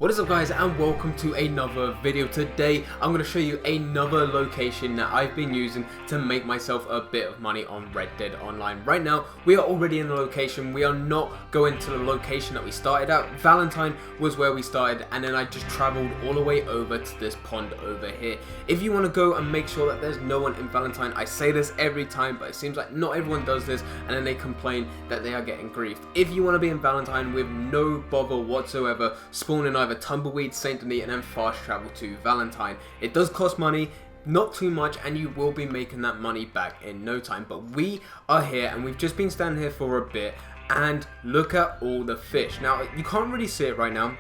What is up guys, and welcome to another video. Today I'm going to show you another location that I've been using to make myself a bit of money on Red Dead Online. Right now we are already in the location. We are not going to the location that we started at. Valentine was where we started, and then I just traveled all the way over to this pond over here. If you want to go and make sure that there's no one in Valentine, I say this every time, but it seems like not everyone does this, and then they complain that they are getting griefed. If you want to be in Valentine with no bother whatsoever, spawn in either Tumbleweed, Saint Denis, and then fast travel to Valentine. It does cost money, not too much, and you will be making that money back in no time. But we are here, and we've just been standing here for a bit, and look at all the fish. Now you can't really see it right now,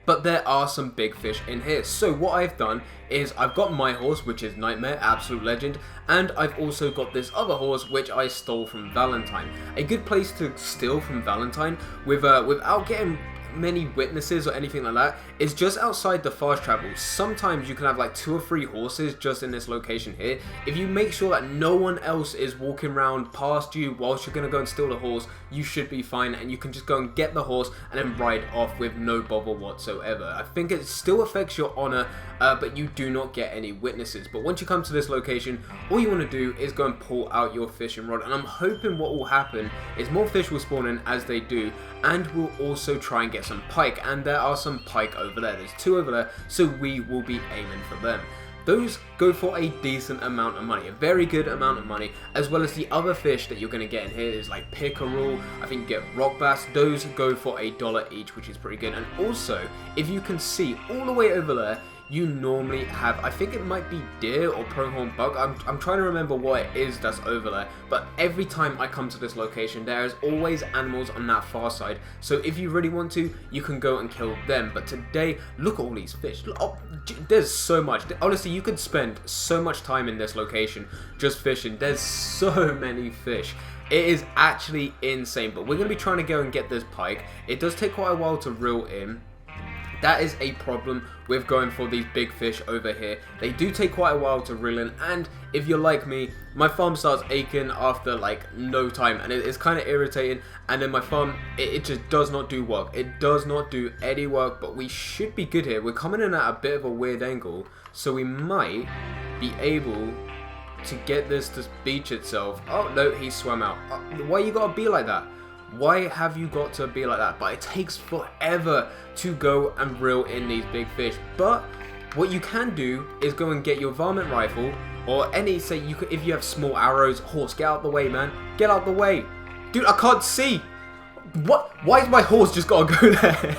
but there are some big fish in here. So what I've done is I've got my horse, which is Nightmare, absolute legend, and I've also got this other horse which I stole from Valentine. A good place to steal from Valentine without getting many witnesses or anything like that is just outside the fast travel. Sometimes you can have like 2 or 3 horses just in this location here. If you make sure that no one else is walking around past you whilst you're going to go and steal the horse, you should be fine, and you can just go and get the horse and then ride off with no bother whatsoever. I think it still affects your honor, but you do not get any witnesses. But once you come to this location, all you want to do is go and pull out your fishing rod, and I'm hoping what will happen is more fish will spawn in as they do, and we'll also try and get some pike. And there are some pike over there. There's 2 over there, so we will be aiming for them. Those go for a decent amount of money, a very good amount of money, as well as the other fish that you're going to get in here is like pickerel. I think you get rock bass. Those go for $1 each, which is pretty good. And also, if you can see all the way over there, you normally have, I think it might be deer or pronghorn buck. I'm trying to remember what it is that's over there, but every time I come to this location there is always animals on that far side, so if you really want to, you can go and kill them. But today, look at all these fish. Oh, there's so much. Honestly, you could spend so much time in this location just fishing. There's so many fish. It is actually insane. But we're going to be trying to go and get this pike. It does take quite a while to reel in. That is a problem with going for these big fish over here. They do take quite a while to reel in, and if you're like me, my thumb starts aching after like no time, and it's kind of irritating, and then my thumb, it just does not do work. It does not do any work, but we should be good here. We're coming in at a bit of a weird angle, so we might be able to get this to beach itself. Oh no, he swam out. Why you gotta be like that? Why have you got to be like that? But it takes forever to go and reel in these big fish. But what you can do is go and get your varmint rifle, or any, say you could, if you have small arrows. Horse, get out the way, man. Get out the way. Dude, I can't see. What? Why is my horse just gotta go there?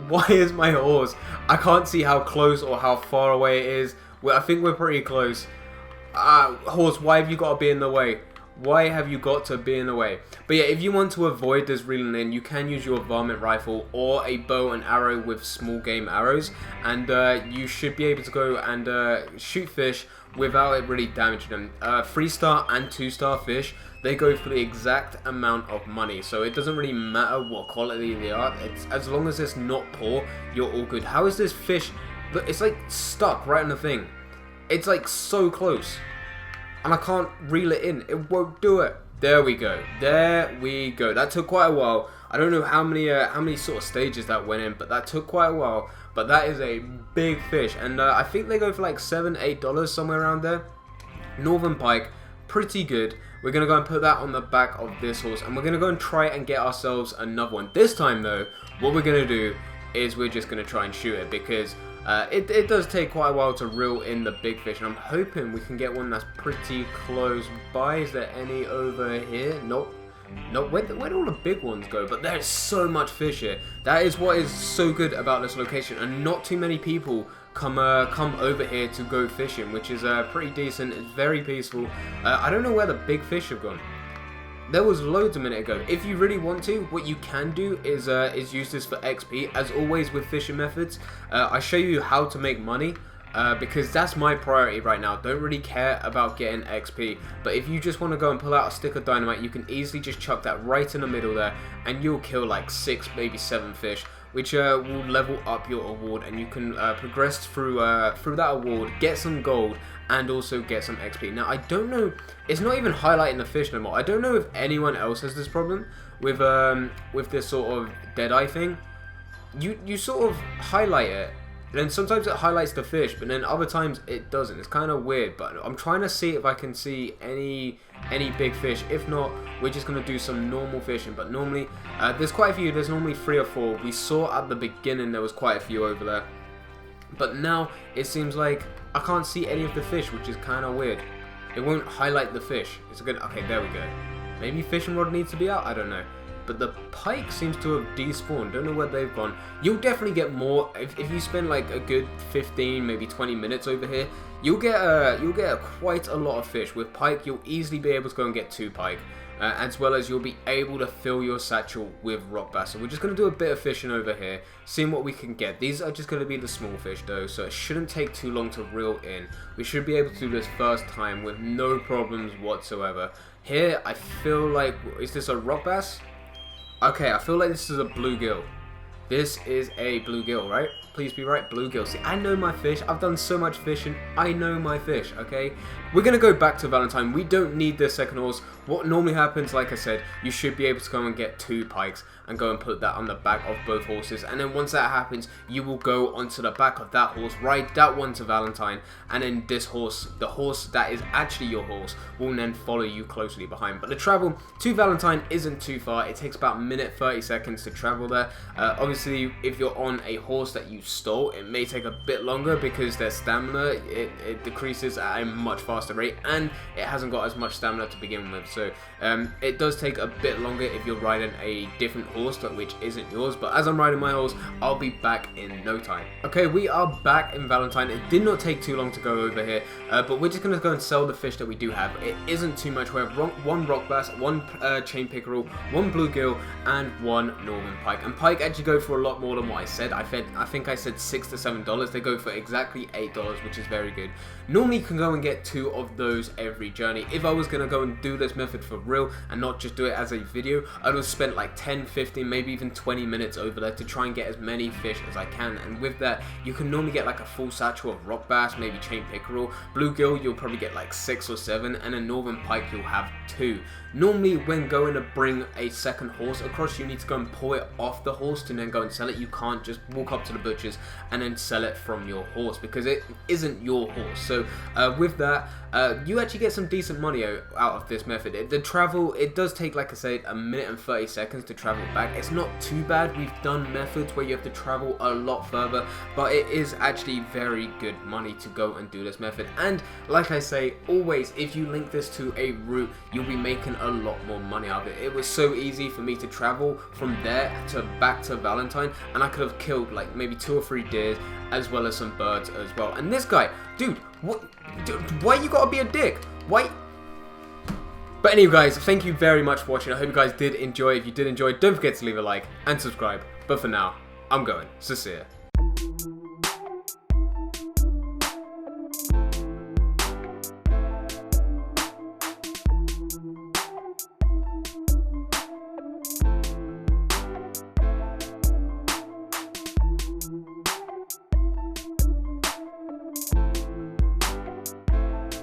Why is my horse? I can't see how close or how far away it is. Well, I think we're pretty close. Horse, why have you got to be in the way? Why have you got to be in the way? But yeah, if you want to avoid this reeling in, you can use your varmint rifle or a bow and arrow with small game arrows, and you should be able to go and shoot fish without it really damaging them. 3-star and 2-star fish, they go for the exact amount of money, so it doesn't really matter what quality they are. It's, as long as it's not poor, you're all good. How is this fish? Look, it's like stuck right in the thing. It's like so close, and I can't reel it in. It won't do it. There we go. There we go. That took quite a while. I don't know how many sort of stages that went in, but that took quite a while. But that is a big fish, and I think they go for like $7, $8, somewhere around there. Northern pike, pretty good. We're gonna go and put that on the back of this horse, and we're gonna go and try and get ourselves another one. This time though, what we're gonna do is we're just gonna try and shoot it, because it does take quite a while to reel in the big fish, and I'm hoping we can get one that's pretty close by. Is there any over here? Nope. Nope. Where'd all the big ones go? But there's so much fish here. That is what is so good about this location, and not too many people come over here to go fishing, which is pretty decent. It's very peaceful. I don't know where the big fish have gone. There was loads a minute ago. If you really want to, what you can do is use this for XP. As always with fishing methods, I show you how to make money, because that's my priority right now. Don't really care about getting XP, but if you just want to go and pull out a stick of dynamite, you can easily just chuck that right in the middle there, and you'll kill like 6, maybe 7 fish, which will level up your award, and you can progress through that award, get some gold, and also get some XP. Now I don't know, it's not even highlighting the fish no more. I don't know if anyone else has this problem with this sort of deadeye thing. you sort of highlight it. Then sometimes it highlights the fish, but then other times it doesn't. It's kind of weird, but I'm trying to see if I can see any big fish. If not, we're just going to do some normal fishing. But normally, there's quite a few. There's normally 3 or 4. We saw at the beginning there was quite a few over there. But now it seems like I can't see any of the fish, which is kind of weird. It won't highlight the fish. It's good. Okay, there we go. Maybe fishing rod needs to be out. I don't know. But the pike seems to have despawned. Don't know where they've gone. You'll definitely get more if you spend like a good 15, maybe 20 minutes over here. You'll get quite a lot of fish. With pike, you'll easily be able to go and get 2 pike, as well as you'll be able to fill your satchel with rock bass. So we're just going to do a bit of fishing over here, seeing what we can get. These are just going to be the small fish though, so it shouldn't take too long to reel in. We should be able to do this first time with no problems whatsoever. Here, I feel like, is this a rock bass? Okay, I feel like this is a bluegill. This is a bluegill, right? Please be right, bluegill. See, I know my fish. I've done so much fishing. I know my fish, okay? We're going to go back to Valentine. We don't need the second horse. What normally happens, like I said, you should be able to go and get 2 pikes and go and put that on the back of both horses. And then once that happens, you will go onto the back of that horse, ride that one to Valentine, and then this horse, the horse that is actually your horse, will then follow you closely behind. But the travel to Valentine isn't too far. It takes about a minute 30 seconds to travel there. Obviously, if you're on a horse that you stole, it may take a bit longer because their stamina, it decreases at a much faster rate, and it hasn't got as much stamina to begin with. So it does take a bit longer if you're riding a different horse which isn't yours. But as I'm riding my horse, I'll be back in no time. Okay, we are back in Valentine. It did not take too long to go over here, but we're just going to go and sell the fish that we do have. It isn't too much. We have 1 rock bass, 1 chain pickerel, 1 bluegill, and 1 northern pike. And pike actually go for a lot more than what I said. I think I said $6 to $7. They go for exactly $8, which is very good. Normally you can go and get 2 of those every journey. If I was going to go and do this method for real and not just do it as a video, I would have spent like 10, 15, maybe even 20 minutes over there to try and get as many fish as I can. And with that, you can normally get like a full satchel of rock bass, maybe chain pickerel. Bluegill, you'll probably get like 6 or 7, and a northern pike, you'll have 2. Normally, when going to bring a second horse across, you need to go and pull it off the horse to then go and sell it. You can't just walk up to the butchers and then sell it from your horse because it isn't your horse. So with that, you actually get some decent money out of this method. The travel, it does take, like I said, a minute and 30 seconds to travel back. It's not too bad. We've done methods where you have to travel a lot further, but it is actually very good money to go and do this method. And like I say, always, if you link this to a route, you'll be making a lot more money out of it. It was so easy for me to travel from there to back to Valentine, and I could have killed like maybe 2 or 3 deers as well as some birds as well. And this guy, dude, what? Dude, why you gotta be a dick? Why? But anyway, guys, thank you very much for watching. I hope you guys did enjoy. If you did enjoy, don't forget to leave a like and subscribe. But for now, I'm going. So see ya.